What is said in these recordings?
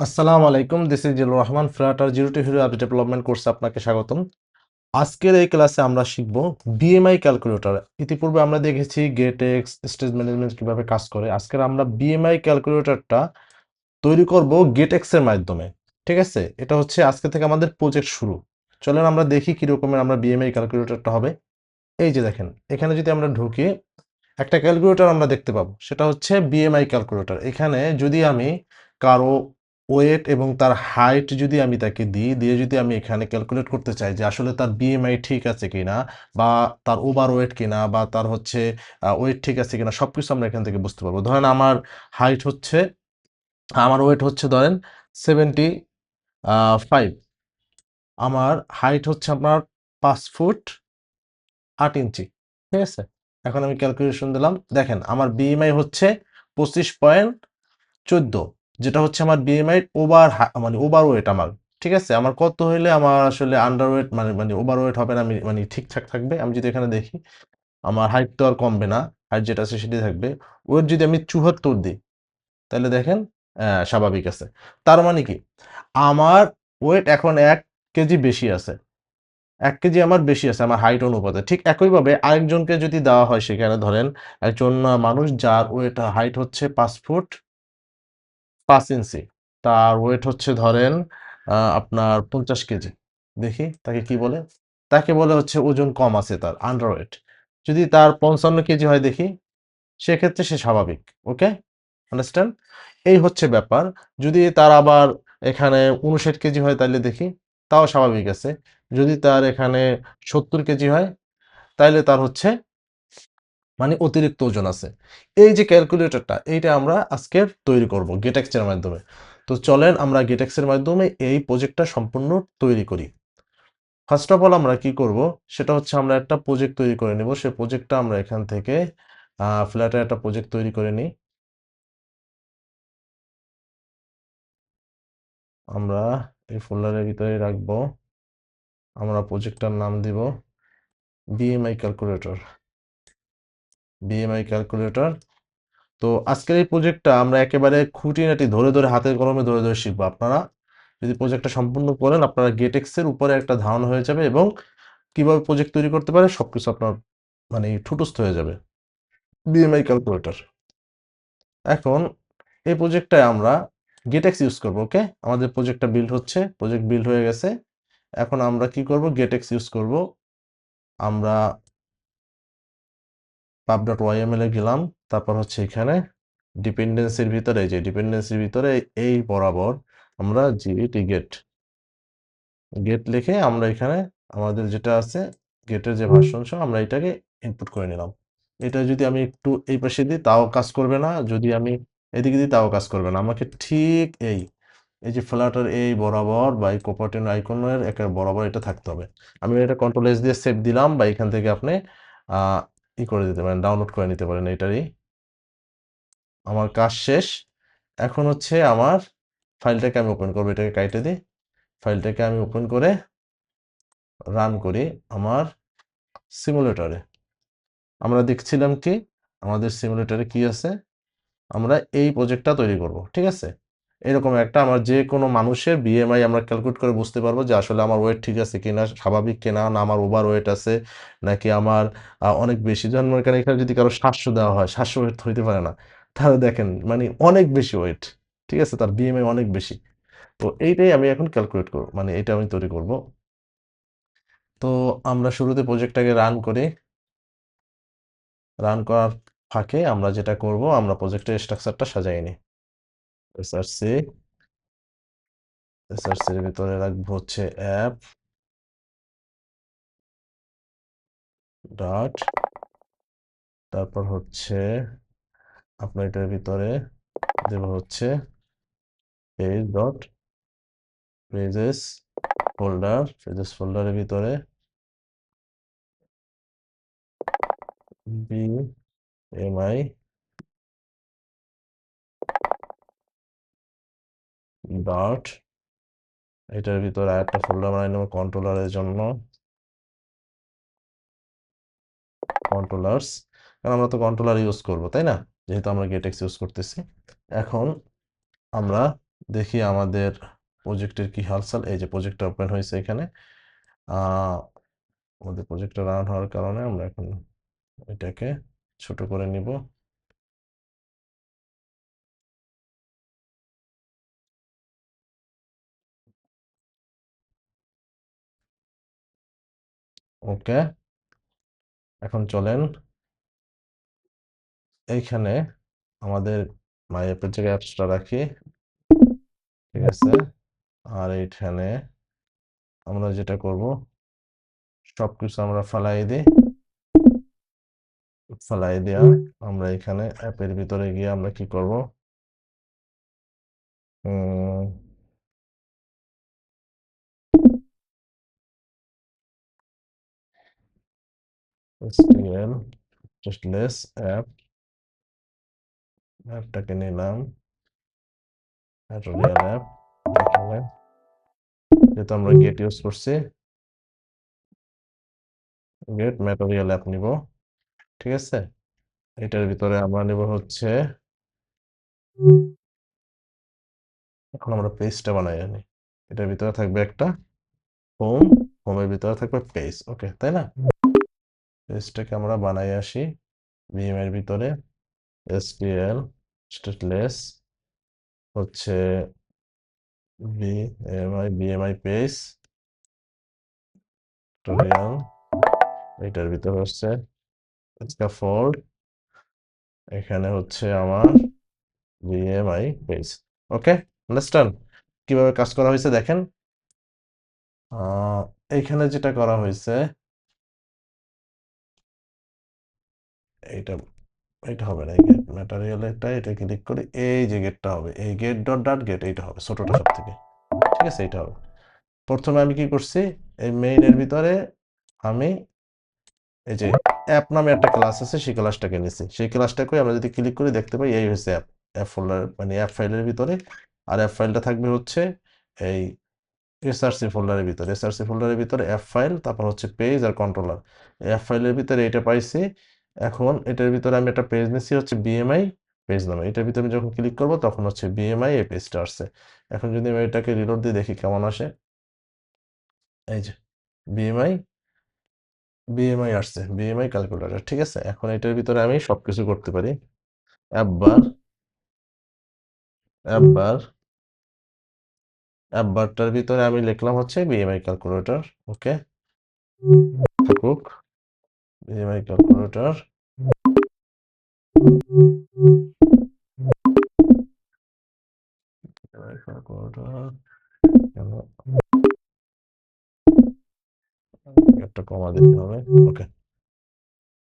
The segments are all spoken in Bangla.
আসসালামু আলাইকুম, this is Zillur Rahman. Flutter zero two hero app development কোর্সে আপনাকে স্বাগতম। আজকের এই ক্লাসে আমরা শিখব বিএমআই ক্যালকুলেটর। ইতিপূর্বে আমরা দেখেছি গেটেক্স, স্টেজ ম্যানেজমেন্ট কিভাবে কাজ করে। আজকের আমরা বিএমআই ক্যালকুলেটরটা তৈরি করব গেটেক্স এর মাধ্যমে। ঠিক আছে, এটা হচ্ছে আজকে থেকে আমাদের প্রজেক্ট শুরু। চলেন আমরা দেখি কি রকমের আমরা বিএমআই ক্যালকুলেটরটা হবে। এই যে দেখেন, এখানে যদি আমরা ঢুকি একটা ক্যালকুলেটর আমরা দেখতে পাবো, সেটা হচ্ছে বিএমআই ক্যালকুলেটর। এখানে যদি আমি কারো ওয়েট এবং তার হাইট যদি আমি তাকে দিই, দিয়ে যদি আমি এখানে ক্যালকুলেট করতে চাই যে আসলে তার বিএমআই ঠিক আছে কিনা, বা তার ওভার ওয়েট কিনা, বা তার হচ্ছে ওয়েট ঠিক আছে কিনা, সবকিছু আমরা এখান থেকে বুঝতে পারবো। ধরেন হাইট হচ্ছে আমার ওয়েট হচ্ছে ধরেন 75, আমার হাইট হচ্ছে আপনার 5 ফুট 8 ইঞ্চি। ঠিক আছে, এখন আমি ক্যালকুলেশন দিলাম, দেখেন আমার বিএমআই হচ্ছে 25.14, যেটা হচ্ছে আমার বিএমআই মানে ওভার ওয়েট আমার। ঠিক আছে, আমার কত হইলে আমার আসলে আন্ডার ওয়েট মানে মানে ওভার ওয়েট হবে না, আমি মানে ঠিকঠাক থাকবে। আমি যদি এখানে দেখি আমার হাইট তো আর কমবে না, হাইট যেটা আছে সেটাই থাকবে। ওয়েট যদি আমি 74 দিই, তাহলে দেখেন স্বাভাবিক আছে। তার মানে কি, আমার ওয়েট এখন 1 কেজি বেশি আছে, 1 কেজি আমার বেশি আছে আমার হাইট অনুপাতে। ঠিক একইভাবে আরেকজনকে যদি দেওয়া হয়, সেখানে ধরেন একজন মানুষ যার ওয়েট হাইট হচ্ছে 5 ফুট 5 ইঞ্চি, তার ওয়েট হচ্ছে ধরেন আপনার 50 কেজি। দেখি তাকে কি বলে, তাকে বলে হচ্ছে ওজন কম আছে, তার আন্ডার ওয়েট। যদি তার 55 কেজি হয় দেখি, সেক্ষেত্রে সে স্বাভাবিক। ওকে, আন্ডারস্ট্যান্ড? এই হচ্ছে ব্যাপার। যদি তার আবার এখানে 59 কেজি হয়, তাহলে দেখি, তাও স্বাভাবিক আছে। যদি তার এখানে 70 কেজি হয়, তাইলে তার হচ্ছে মানে অতিরিক্ত ওজন আছে। এই যে ক্যালকুলেটরটা, এইটা আমরা আজকে তৈরি করব গেটেক্স এর মাধ্যমে। তো চলেন আমরা গেটেক্স এর মাধ্যমে এই প্রজেক্টটা সম্পূর্ণ তৈরি করি। ফার্স্ট অফ অল আমরা কি করব, সেটা হচ্ছে আমরা একটা প্রজেক্ট তৈরি করে নেব। সেই প্রজেক্টটা আমরা এখান থেকে ফ্ল্যাটে একটা প্রজেক্ট তৈরি করে নিই। আমরা এই ফোল্ডারের ভিতরে রাখবো। আমরা প্রজেক্টটার নাম দিব বিএমআই ক্যালকুলেটর। BMI calculator. তো আজকের এই প্রজেক্টটা আমরা একেবারে খুঁটিনাটি ধরে ধরে হাতে কলমে ধরে ধরে শিখবো। আপনারা যদি প্রজেক্টটা সম্পূর্ণ করেন, আপনারা গেটেক্স এর উপরে একটা ধারণা হয়ে যাবে, এবং কিভাবে প্রজেক্ট তৈরি করতে পারে সবকিছু আপনার মানে ঠুটস্থ হয়ে যাবে। BMI calculator. এখন এই প্রজেক্টটায় আমরা গেটেক্স ইউজ করব। ওকে, আমাদের প্রজেক্টটা বিল্ড হচ্ছে, প্রজেক্ট বিল্ড হয়ে গেছে। এখন আমরা কি করব, গেটেক্স ইউজ করব। আমরা pub.yml এ গেলাম, তারপর হচ্ছে এখানে ডিপেন্ডেন্সির ভিতরে, এই যে ডিপেন্ডেন্সির ভিতরে এই বরাবর আমরা গেট গেট লিখে আমরা এখানে আমাদের যেটা আছে গেটের যে ভার্সন সহ আমরা এটাকে ইনপুট করে নিলাম। এটা যদি আমি একটু এই পাশে দিই তাও কাজ করবে না, যদি আমি এদিকে দিই তাও কাজ করবে না। আমাকে ঠিক এই এই যে ফ্ল্যাটার এই বরাবর বা এই কোপার্টিন আইকনের একের বরাবর এটা থাকতে হবে। আমি এটা কন্ট্রোল এস দিয়ে সেভ দিলাম, বা এখান থেকে আপনি আহ করে দিতে পারেন, ডাউনলোড করে নিতে পারেন এটারই। আমার কাজ শেষ। এখন হচ্ছে আমার ফাইলটাকে আমি ওপেন করবো, এটাকে কাইটে দিই। ফাইলটাকে আমি ওপেন করে রান করি আমার সিমুলেটরে। আমরা দেখছিলাম কি আমাদের সিমুলেটরে কি আছে, আমরা এই প্রজেক্টটা তৈরি করব। ঠিক আছে, এরকম একটা আমার যে কোনো মানুষের বিএমআই আমরা ক্যালকুলেট করে বুঝতে পারবো যে আসলে আমার ওয়েট ঠিক আছে কিনা, স্বাভাবিক কিনা, না আমার ওভার ওয়েট আছে, নাকি আমার অনেক বেশি। যেমন এখানে এখানে যদি কারো 700 দেওয়া হয়, 700 ওয়েট হইতে পারে না। তাহলে দেখেন মানে অনেক বেশি ওয়েট। ঠিক আছে, তার বিএমআই অনেক বেশি। তো এইটাই আমি এখন ক্যালকুলেট করব, মানে এটা আমি তৈরি করব। তো আমরা শুরুতে প্রজেক্টটাকে রান করি। রান করার ফাঁকে আমরা যেটা করব, আমরা প্রজেক্টের স্ট্রাকচারটা সাজাই নিই। এসআরসি এসআরসির ভিতরে রাখবো হচ্ছে অ্যাপ ডট, তারপর হচ্ছে আপনার এটার ভিতরে দেব হচ্ছে পেজ ডট পেজেস ফোল্ডারের ভিতরে বিএমআই ডট, এটার ভিতরে আরেকটা ফোল্ডার বানাই নেব কন্ট্রোলারের জন্য, কন্ট্রোলার্স। কারণ আমরা তো কন্ট্রোলার ইউজ করবো, তাই না, যেহেতু আমরা গেটেক্স ইউজ করতেছি। এখন আমরা দেখি আমাদের প্রজেক্টের কি হালচাল। এই যে প্রজেক্টটা ওপেন হয়েছে এখানে। আমাদের প্রজেক্টটা রান হওয়ার কারণে আমরা এখন এটাকে ছোট করে নিব। ওকে, এখন চলেন এইখানে আমাদের মাই অ্যাপের জায়গায় অ্যাপসটা রাখি। ঠিক আছে, আর এইখানে আমরা যেটা করব, সবকিছু আমরা ফালাই দিই। ফালাই দিয়া আমরা এখানে অ্যাপের ভিতরে গিয়ে আমরা কি করব, stl just less অ্যাপটাকে নিলাম, রিয়েল অ্যাপ। এখানে যেহেতু আমরা গেট ইউজ করছি, গেট ম্যাটেরিয়াল অ্যাপ নিব। ঠিক আছে, এটার ভিতরে আমরা নিব হচ্ছে, এখন আমরা পেজটা বানাই আনি। এটার ভিতরে থাকবে একটা হোম, হোমের ভিতরে থাকবে পেজ। ওকে, তাই না? পেজটাকে আমরা বানাই আসি ভিএম এর ভিতরে। এসটিএল স্ট্যাটলেস হচ্ছে বিএমআই পেজ টোরিয়াল। এটার ভিতরে হচ্ছে স্ক্যাফোল্ড, এখানে হচ্ছে আমার বিএমআই পেজ। ওকে, আন্ডারস্ট্যান্ড কিভাবে কাজ করা হয়েছে দেখেন। এইখানে যেটা করা হয়েছে, এইটা এটা হবে না, এই গেট ম্যাটেরিয়াল এটা ক্লিক করি, এই যে গেটটা হবে, এই গেট ডট ডট গেট, এইটা হবে ছোটটা সব থেকে। ঠিক আছে, এইটা হবে। প্রথমে আমি কি করছি, এই মেইনের ভিতরে আমি এই যে অ্যাপ নামে একটা ক্লাস আছে, সেই ক্লাসটাকে নিছি। সেই ক্লাসটাকে আমরা যদি ক্লিক করি দেখতে পাই এই হচ্ছে অ্যাপ, অ্যাপ ফোল্ডার মানে অ্যাপ ফাইলের ভিতরে। আর অ্যাপ ফাইলটা থাকবে হচ্ছে এই এসআরসি ফোল্ডারের ভিতরে। এসআরসি ফোল্ডারের ভিতরে অ্যাপ ফাইল, তারপর হচ্ছে পেজ আর কন্ট্রোলার। অ্যাপ ফাইলের ভিতরে এটা পাইছি। এখন এটার ভিতরে আমি একটা পেজ নিচ্ছি হচ্ছে বিএমআই পেজ নামে। এটার ভিতরে আমি যখন ক্লিক করব তখন হচ্ছে বিএমআই এই পেজটা আসছে। এখন যদি আমি এটাকে রিলোড দিয়ে দেখি কেমন আসে, এই যে বিএমআই বিএমআই আসছে, বিএমআই ক্যালকুলেটর। ঠিক আছে, এখন এটার ভিতরে আমি সবকিছু করতে পারি। অ্যাপ বার, অ্যাপ বার, অ্যাপ বারটার ভিতরে আমি লিখলাম হচ্ছে বিএমআই ক্যালকুলেটর। ওকে, থাকুক বিএমআই ক্যালকুলেটর। একটা কমা দিতে হবে। ওকে,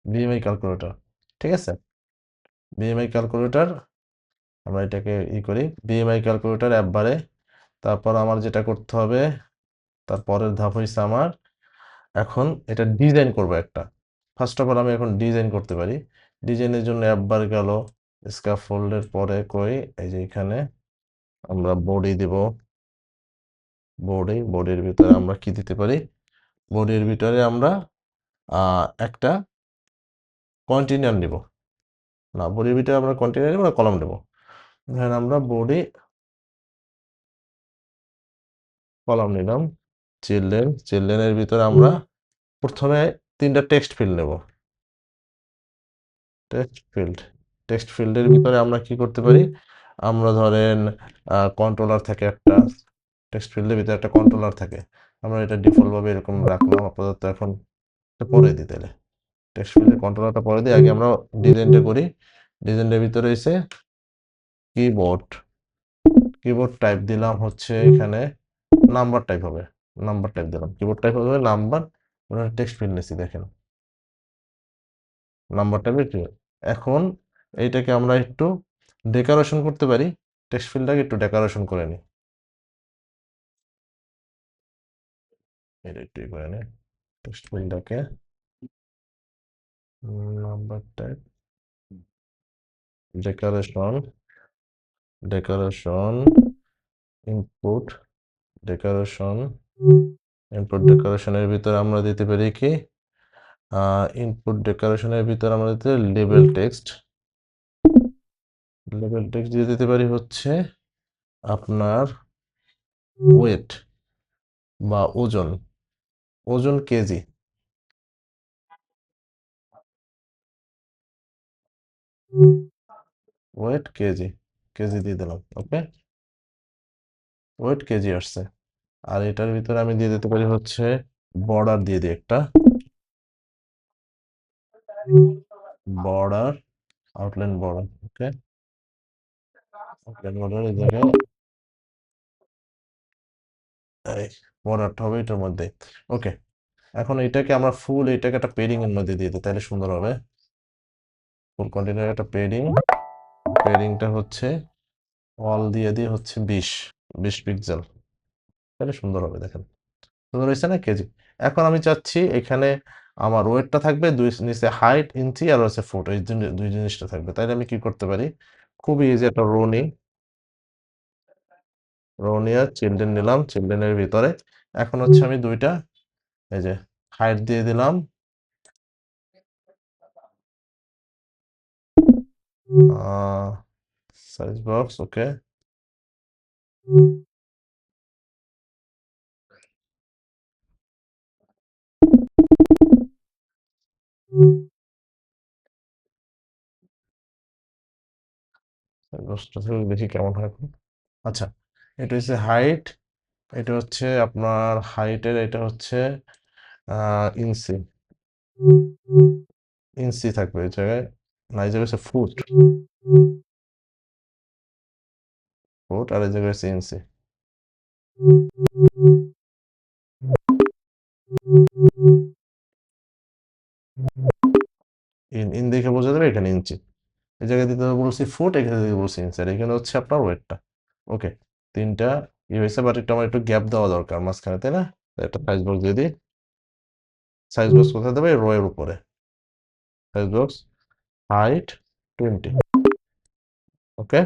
বিএমআই ক্যালকুলেটর। ঠিক আছে, বিএমআই ক্যালকুলেটর, আমরা এটাকে করি বিএমআই ক্যালকুলেটর অ্যাপ বারে। তারপর আমার যেটা করতে হবে, তারপরের ধাপ হয়েছে আমার এখন এটা ডিজাইন করব একটা। ফার্স্ট অফ অল আমি এখন ডিজাইন করতে পারি। ডিজাইনের জন্য অ্যাপ বার গেল, স্ক্যাফোল্ডের পরে কই এই যে এখানে আমরা বডি দিব। বডির ভিতরে আমরা কি দিতে পারি, বডির ভিতরে আমরা একটা কন্টেইনার নিব। না, বডির ভিতরে আমরা কন্টেইনার নিব না, কলাম নেব। ধরেন আমরা বডি কলাম নিলাম। চিলড্রেনের ভিতরে আমরা প্রথমে 3টা টেক্সট ফিল্ড নেব। টেক্সট ফিল্ডের ভিতরে আমরা কি করতে পারি, আমরা ধরেন কন্ট্রোলার থাকে একটা, টেক্সট ফিল্ডের ভিতরে একটা কন্ট্রোলার থাকে। আমরা এটা ডিফল্ট ভাবে এরকম রাখলাম আপাতত। এখন এটা পরে দিই তাহলে, টেক্সট ফিল্ডের কন্ট্রোলারটা পরে দিই। আগে আমরা ডিজাইনটা করি। ডিজাইনের ভিতরে এসে কিবোর্ড, কিবোর্ড টাইপ দিলাম হচ্ছে এখানে নাম্বার টাইপ হবে, নাম্বার টাইপ দিলাম, কিবোর্ড টাইপ হবে নাম্বার। ওটা টেক্সট ফিল্ড নিচ্ছি দেখেন, নাম্বার টাইপের কি। এখন এইটাকে আমরা একটু ডেকোরেশন করতে পারি, টেক্সট ফিল্ডটাকে একটু ডেকোরেশন করে নিই। এটা একটু করে নিই, টেক্সট ফিল্ডটাকে number type decoration, decoration input, decoration input. ডেকোরেশনের ভিতরে আমরা দিতে পারি কি, ইনপুট ডেকোরেশনের ভিতরে আমরা দিতে লেবেল টেক্সট, লেবেল টেক্সট দিয়ে দিতে পারি হচ্ছে আপনার ওয়েট বা ওজন, ওজন কেজি, ওয়েট কেজি, কেজি দিয়ে দিলাম। ওকে, ওয়েট কেজি আসছে। আর এটার ভিতরে আমি দিয়ে দিতে পারি হচ্ছে বর্ডার দিয়ে দিই একটা, বর্ডার, আউটলাইন বর্ডার। ওকে, আউটলাইন বর্ডার এই জায়গায়, এই বর্ডারটা হবে এটার মধ্যে। ওকে, এখন এটাকে আমরা ফুল, এটাকে একটা পেডিং এর মধ্যে দিয়ে দিই, তাহলে সুন্দর হবে। ফুল কন্টেনার একটা পেডিং, পেডিংটা হচ্ছে অল দিয়ে দিয়ে হচ্ছে 20 পিক্সেল, তাহলে সুন্দর হবে। দেখেন সুন্দর হয়েছে না? কেজি। এখন আমি চাচ্ছি এখানে আমার ওয়েটটা থাকবে, দুই নিচে হাইট ইঞ্চি আর হচ্ছে ফুট, এই দুই জিনিসটা থাকবে। তাইলে আমি কি করতে পারি? খুবই ইজি, একটা রো নিই, রো নিয়ে চিলড্রেন নিলাম, চিলড্রেনের ভিতরে এখন হচ্ছে আমি দুইটা, এই যে হাইট দিয়ে দিলাম, সাইজ বক্স। ওকে, বক্সটা দেখি কেমন হয় এখন। আচ্ছা, এটা হচ্ছে হাইট, এটা হচ্ছে আপনার হাইটের, এটা হচ্ছে ইঞ্চি, ইঞ্চি থাকবে এই জায়গায়, না এই জায়গায় হচ্ছে ফুট, ফুট আর এই জায়গায় হচ্ছে ইঞ্চি। ইন ইন দেখে বোঝা যাবে এখানে ইঞ্চি, এই জায়গায় দিতে হবে বলছি ফুট, এখানে দিতে বলছি ইঞ্চি, আর এখানে হচ্ছে আপনার ওয়েটটা। ওকে, তিনটা ই হয়েছে, বাট একটু আমার একটু গ্যাপ দেওয়া দরকার মাঝখানে, তাই না? একটা সাইজ বক্স দিয়ে দিই। সাইজ বক্স কোথায় দেবে? রো এর উপরে, সাইজ বক্স হাইট 20। ওকে,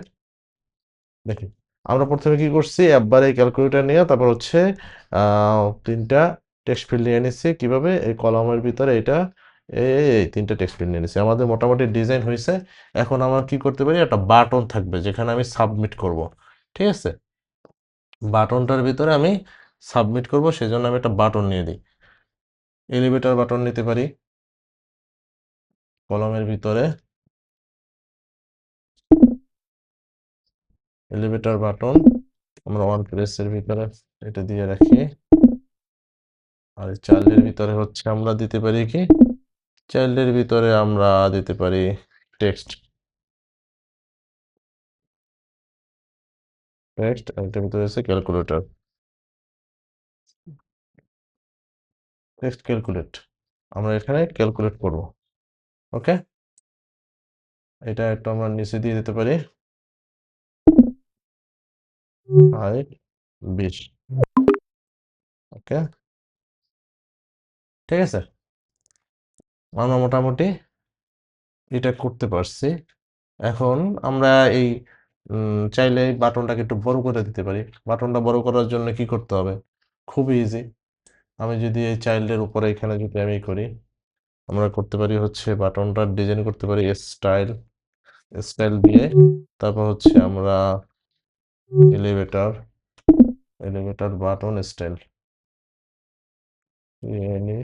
দেখি আমরা প্রথমে কি করছি, একবারে ক্যালকুলেটর নিয়ে তারপর হচ্ছে তিনটা টেক্সট ফিল্ড নিয়ে নিচ্ছি। কিভাবে? এই কলামের ভিতরে এটা, এই তিনটা টেক্সট ফিল্ড নিয়ে নিচ্ছি। আমাদের মোটামুটি ডিজাইন হয়েছে। এখন আমরা কি করতে পারি, একটা বাটন থাকবে যেখানে আমি সাবমিট করব। ঠিক আছে, বাটনটার ভিতরে আমি সাবমিট করব, সেজন্য আমি একটা বাটন নিয়ে দিই, এলিভেটর বাটন নিতে পারি কলমের ভিতরে, এলিভেটর বাটন আমরা ওয়ান প্লেসের ভিতরে এটা দিয়ে রাখি। আর চাইল্ডের ভিতরে হচ্ছে আমরা দিতে পারি কি, চাইল্ডের ভিতরে আমরা দিতে পারি টেক্সট, টেক্সট আর এটার ভিতরে আছে ক্যালকুলেটর, টেক্সট ক্যালকুলেট, আমরা এখানে ক্যালকুলেট করব। ওকে, এটা একটু আমরা নিচে দিয়ে দিতে পারি, হাইট 20। ওকে, ঠিক আছে, আমরা মোটামুটি এটা করতে পারছি। এখন আমরা এই চাইলে এই বাটনটাকে একটু বড় করে দিতে পারি। বাটনটা বড় করার জন্য কি করতে হবে? খুবই ইজি। আমি যদি এই চাইল্ডের উপরে এখানে যদি আমি করি, আমরা করতে পারি হচ্ছে বাটনটার ডিজাইন করতে পারি স্টাইল, স্টাইল দিয়ে তারপর হচ্ছে আমরা elevator, elevator button style, any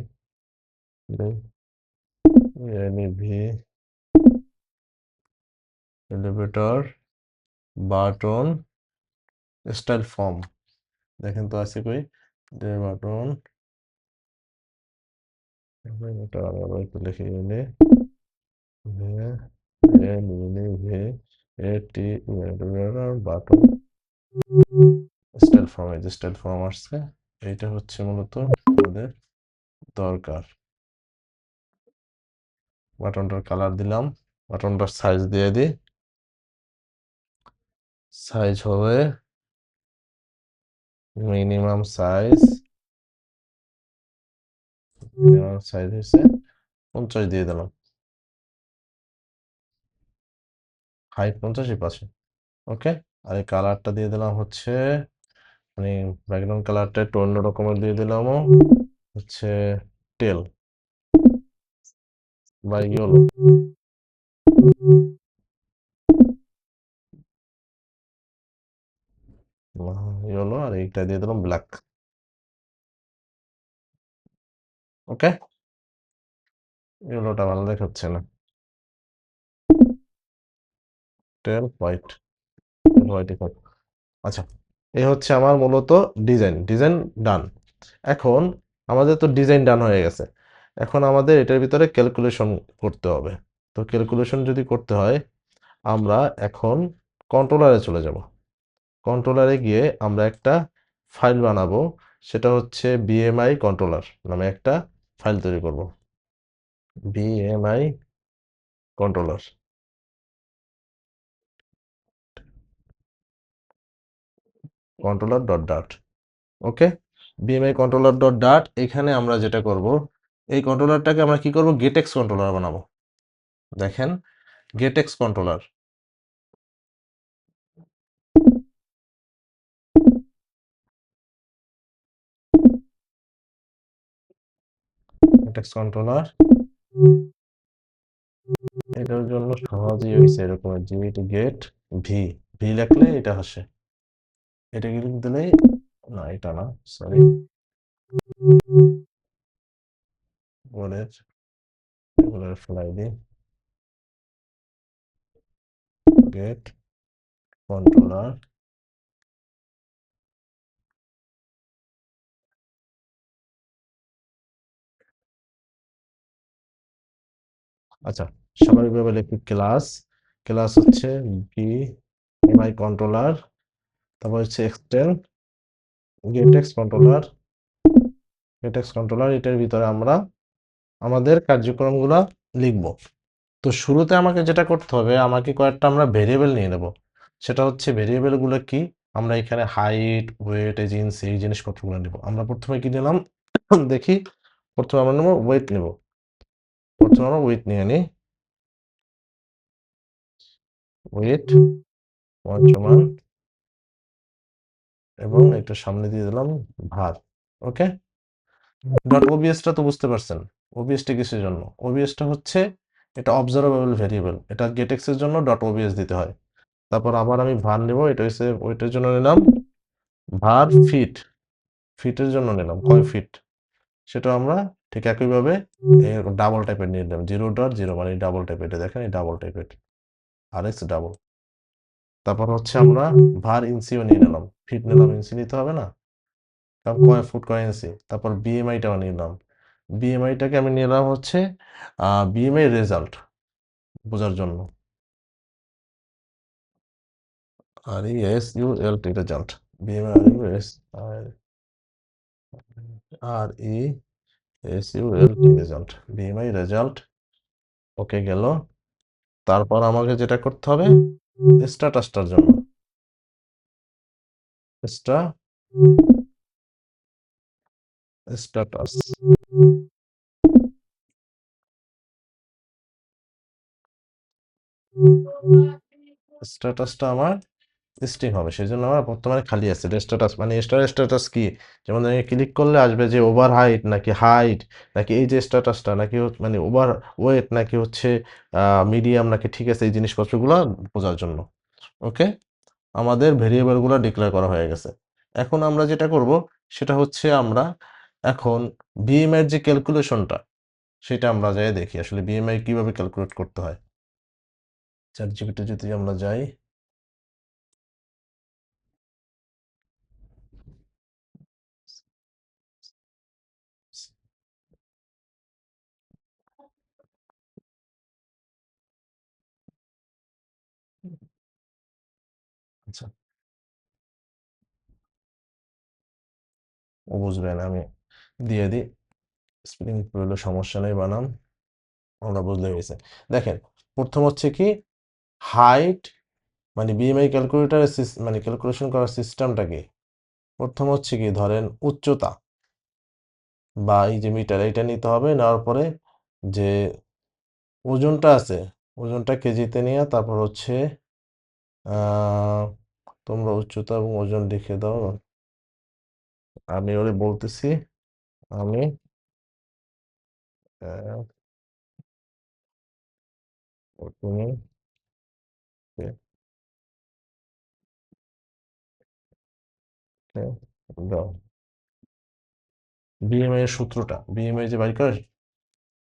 any V, elevator button style form. দেখেন তো আছে কই, বাটন, এটা আবার একটু লিখে এনে বাটন স্টাইল ফর্ম, এই যে স্টাইল ফর্ম আসছে, এইটা হচ্ছে মূলত আমাদের দরকার। বাটনটার কালার দিলাম, বাটনটার সাইজ দিয়ে দিই, সাইজ হবে মিনিমাম সাইজ, মিনিমাম সাইজ হচ্ছে 50 দিয়ে দিলাম, হাইট 50 পাশে। ওকে, আর এই কালারটা দিয়ে দিলাম হচ্ছে, মানে ব্যাকগ্রাউন্ড কালারটা একটু অন্য রকমের দিয়ে দিলাম হচ্ছে টেল বা ইয়েলো। এইটা দিয়ে দিলাম ব্ল্যাক। ওকে, ইয়েলোটা ভালো দেখাচ্ছে না। টেল হোয়াইট, হোয়াইট। আচ্ছা, এই হচ্ছে আমার মূলত ডিজাইন ডান। এখন আমাদের তো ডিজাইন ডান হয়ে গেছে, এখন আমাদের এটার ভিতরে ক্যালকুলেশন করতে হবে। তো ক্যালকুলেশন যদি করতে হয়, আমরা এখন কন্ট্রোলারে চলে যাব। কন্ট্রোলারে গিয়ে আমরা একটা ফাইল বানাবো, সেটা হচ্ছে বিএমআই কন্ট্রোলার নামে একটা ফাইল তৈরি করব। বিএমআই কন্ট্রোলার, কন্ট্রোলার ডট ডাট। ওকে, বিএমআই কন্ট্রোলার ডট ডাট। এখানে আমরা যেটা করব, এই কন্ট্রোলারটাকে আমরা কি করব, গেটেক্স কন্ট্রোলার বানাবো। দেখেন, গেটেক্স কন্ট্রোলার, গেটেক্স কন্ট্রোলার। এটার জন্য সহজই হয়েছে এরকম গেট ভি, ভি লিখলে এটা আসে। এটা কি দিলেই, না এটা না, সরি, বোর্ডের টেবিলের ফ্লাই দিই, গেট কন্ট্রোলার। আচ্ছা, স্বাভাবিকভাবে লিখি ক্লাস, ক্লাস হচ্ছে বি এমআই কন্ট্রোলার, তারপর হচ্ছে এক্সটেন্ড গেটেক্স কন্ট্রোলার। গেটেক্স কন্ট্রোলার এটার ভিতরে আমরা আমাদের কার্যক্রমগুলো লিখব। তো শুরুতে আমাকে যেটা করতে হবে, আমাকে কয়েকটা আমরা ভেরিয়েবল নিয়ে নেব। সেটা হচ্ছে ভেরিয়েবলগুলো কি, আমরা এখানে হাইট, ওয়েট, এজেন্সি এই জিনিসপত্রগুলো নেব। আমরা প্রথমে কি নিলাম দেখি, প্রথমে আমরা নেব ওয়েট নেব। প্রথমে আমরা ওয়েট নিয়ে নিই, ওয়েট সমান, এবং একটু সামনে দিয়ে দিলাম ভার। ওকে, ডট ওবিএসটা তো বুঝতে পারছেন, ওবিএসটা কিসের জন্য, ওবিএসটা হচ্ছে এটা অবজারভেবল ভেরিয়েবল, এটা গেটেক্স এর জন্য ডট ওবিএস দিতে হয়। তারপর আবার আমি ভার নেব, এটা হচ্ছে ওয়েটের জন্য নিলাম ভার ফিট, ফিটের জন্য নিলাম কয় ফিট, সেটা আমরা ঠিক একইভাবে ডাবল টাইপের নিয়ে নিলাম, 0.0 মানে ডাবল টাইপ, এটা দেখেন এই ডাবল টাইপের, আর এক্স ডাবল। তারপর হচ্ছে আমরা ভার ইঞ্চিও নিয়ে নিলাম, ফিট নিলাম ইঞ্চি নিতে হবে না, কারণ কয় ফুট কয় ইঞ্চি। তারপর বিএমআইটাও নিলাম, বিএমআইটাকে আমি নিলাম হচ্ছে বিএমআই রেজাল্ট বোঝার জন্য, R E S U L T result, BMI R U S R E S U L T result, BMI result. Okay গেল। তারপর আমাকে যেটা করতে হবে, স্ট্যাটাসটার জন্য স্ট্যাটাস, স্ট্যাটাসটা আমার স্ট্রিং হবে, সেই জন্য আমার বর্তমানে খালি আছে স্ট্যাটাস। মানে স্ট্যাটাস কি, যেমন আমি ক্লিক করলে আসবে যে ওভার হাইট নাকি হাইট, নাকি এই যে স্ট্যাটাসটা নাকি মানে ওভার ওয়েট নাকি হচ্ছে মিডিয়াম নাকি, ঠিক আছে, এই জিনিসপত্রগুলো বোঝার জন্য। ওকে, আমাদের ভেরিয়েবলগুলো ডিক্লেয়ার করা হয়ে গেছে। এখন আমরা যেটা করব, সেটা হচ্ছে আমরা এখন বিএমআই এর যে ক্যালকুলেশনটা, সেটা আমরা যাই দেখি আসলে বিএমআই কিভাবে ক্যালকুলেট করতে হয়। চ্যাট জিপিটি যদি আমরা যাই, আচ্ছা ও বুঝবে না, আমি দিয়ে দিই, স্পেলিং হলে সমস্যা নেই, বানাম আমরা বুঝলে গেছে। দেখেন, প্রথম হচ্ছে কি হাইট, মানে বিএমআই ক্যালকুলেটারের মানে ক্যালকুলেশন করার সিস্টেমটা কি, প্রথম হচ্ছে কি ধরেন উচ্চতা বা এই যে মিটার, এটা নিতে হবে, নেওয়ার পরে যে ওজনটা আছে, ওজনটা কেজিতে নিয়ে তারপর হচ্ছে আহ, তোমরা উচ্চতা এবং ওজন লিখে দাও, আমি ওরে বলতেছি, আমি আহ, তুমি কে- কে দাও বিএমআই এর সূত্রটা, বিএমআই যে বাইর করে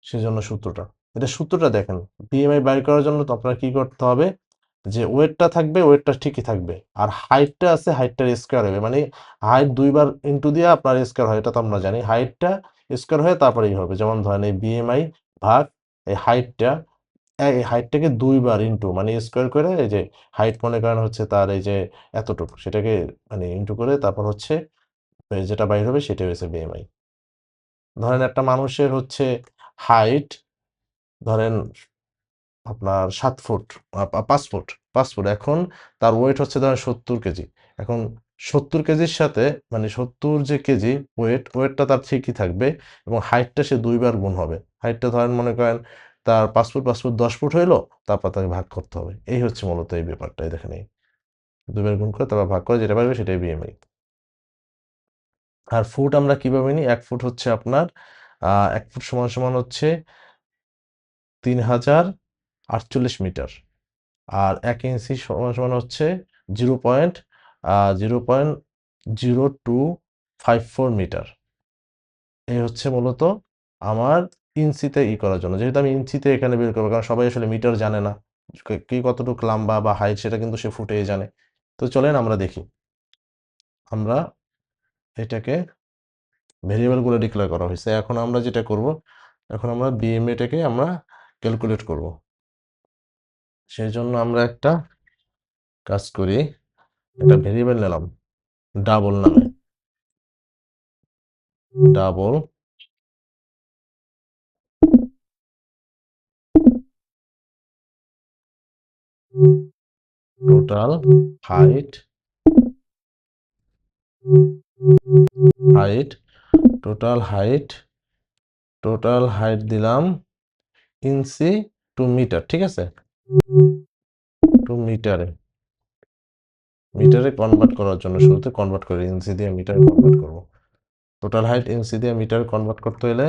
সেজন্য সূত্রটা, এটা সূত্রটা দেখেন। বিএমআই বাইর করার জন্য তো আপনার কি করতে হবে, যে ওয়েটটা থাকবে ওয়েটটা ঠিকই থাকবে, আর হাইটটা আছে হাইটটার স্কোয়ার হবে, মানে হাইট দুইবার ইনটু দিয়ে আপনার স্কোয়ার হয়, এটা তো আমরা জানি। হাইটটা স্কোয়ার হয়ে তারপরেই হবে, যেমন ধরেন এই বিএমআই ভাগ এই হাইটটা, এই হাইটটাকে দুইবার ইনটু মানে স্কোয়ার করে, এই যে হাইট মনে করেন হচ্ছে তার এই যে এতটুকু, সেটাকে মানে ইনটু করে তারপর হচ্ছে যেটা বাইর হবে সেটাই হচ্ছে বিএমআই। ধরেন একটা মানুষের হচ্ছে হাইট ধরেন আপনার 7 ফুট, 5 ফুট, 5 ফুট, এখন তার ওয়েট হচ্ছে ধরেন 70 কেজি। এখন 70 কেজির সাথে মানে 70 যে কেজি ওয়েটটা তার ঠিকই থাকবে, এবং হাইটটা সে দুইবার গুণ হবে। হাইটটা ধরেন মনে করেন তার 5 ফুট, 5 ফুট 10 ফুট হইলো, তারপর তাকে ভাগ করতে হবে। এই হচ্ছে মূলত এই ব্যাপারটা, এই দেখেন এই দুইবার গুণ করে তারপর ভাগ করে যেটা পারবে সেটাই বিএমআই। আর ফুট আমরা কিভাবে নিই, 1 ফুট হচ্ছে আপনার 1 ফুট সমান সমান হচ্ছে 3048 মিটার, আর 1 ইঞ্চি সমান সমান হচ্ছে 0.0254 মিটার। এই হচ্ছে মূলত আমার ইঞ্চিতে করার জন্য, যেহেতু আমি ইঞ্চিতে এখানে বের করবো, কারণ সবাই আসলে মিটার জানে না, কি কতটুকু লম্বা বা হাইট সেটা কিন্তু সে ফুটেই জানে। তো চলেন আমরা দেখি, আমরা এটাকে ভেরিয়েবলগুলো ডিক্লেয়ার করা হয়েছে, এখন আমরা যেটা করব, এখন আমরা বিএমএটাকে আমরা ক্যালকুলেট করব। সেই জন্য আমরা একটা কাজ করি, একটা ভেরিয়েবল নিলাম ডাবল নামে, double total height, height total height, total height দিলাম ইঞ্চি টু মিটার, ঠিক আছে, টু মিটারে, মিটারে কনভার্ট করার জন্য শুরুতে কনভার্ট করে ইঞ্চি দিয়ে মিটারে কনভার্ট করব। টোটাল হাইট ইঞ্চি দিয়ে মিটারে কনভার্ট করতে হলে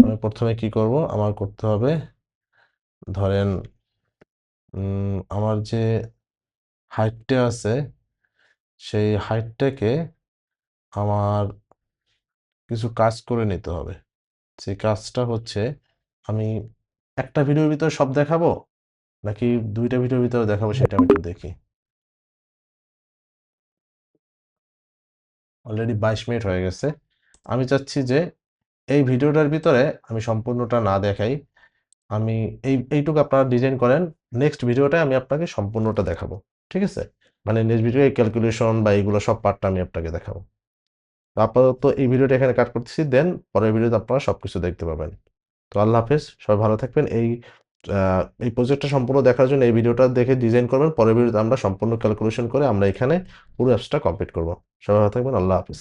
আমি প্রথমে কি করব, আমার করতে হবে ধরেন আমার যে হাইটটা আছে সেই হাইটটাকে আমার কিছু কাজ করে নিতে হবে। সেই কাজটা হচ্ছে, আমি একটা ভিডিওর ভিতরে সব দেখাবো নাকি দুইটা ভিডিওর ভিতরে দেখাবো সেটা আমি একটু দেখি। অলরেডি 22 মিনিট হয়ে গেছে। আমি চাচ্ছি যে এই ভিডিওটার ভিতরে আমি সম্পূর্ণটা না দেখাই, আমি এইটুকু আপনারা ডিজাইন করেন, নেক্সট ভিডিওটায় আমি আপনাকে সম্পূর্ণটা দেখাবো, ঠিক আছে? মানে নেক্সট ভিডিও ক্যালকুলেশন বা এইগুলো সব পার্টটা আমি আপনাকে দেখাবো। তো আপাতত এই ভিডিওটা এখানে কাট করতেছি, দেন পরের ভিডিওতে আপনারা সবকিছু দেখতে পাবেন। তো আল্লাহ হাফেজ, সবাই ভালো থাকবেন। এই প্রজেক্টটা সম্পূর্ণ দেখার জন্য এই ভিডিওটা দেখে ডিজাইন করবেন, পরের ভিডিওতে আমরা সম্পূর্ণ ক্যালকুলেশন করে আমরা এখানে পুরো অ্যাপসটা কমপ্লিট করব। সবাই ভালো থাকবেন, আল্লাহ হাফেজ।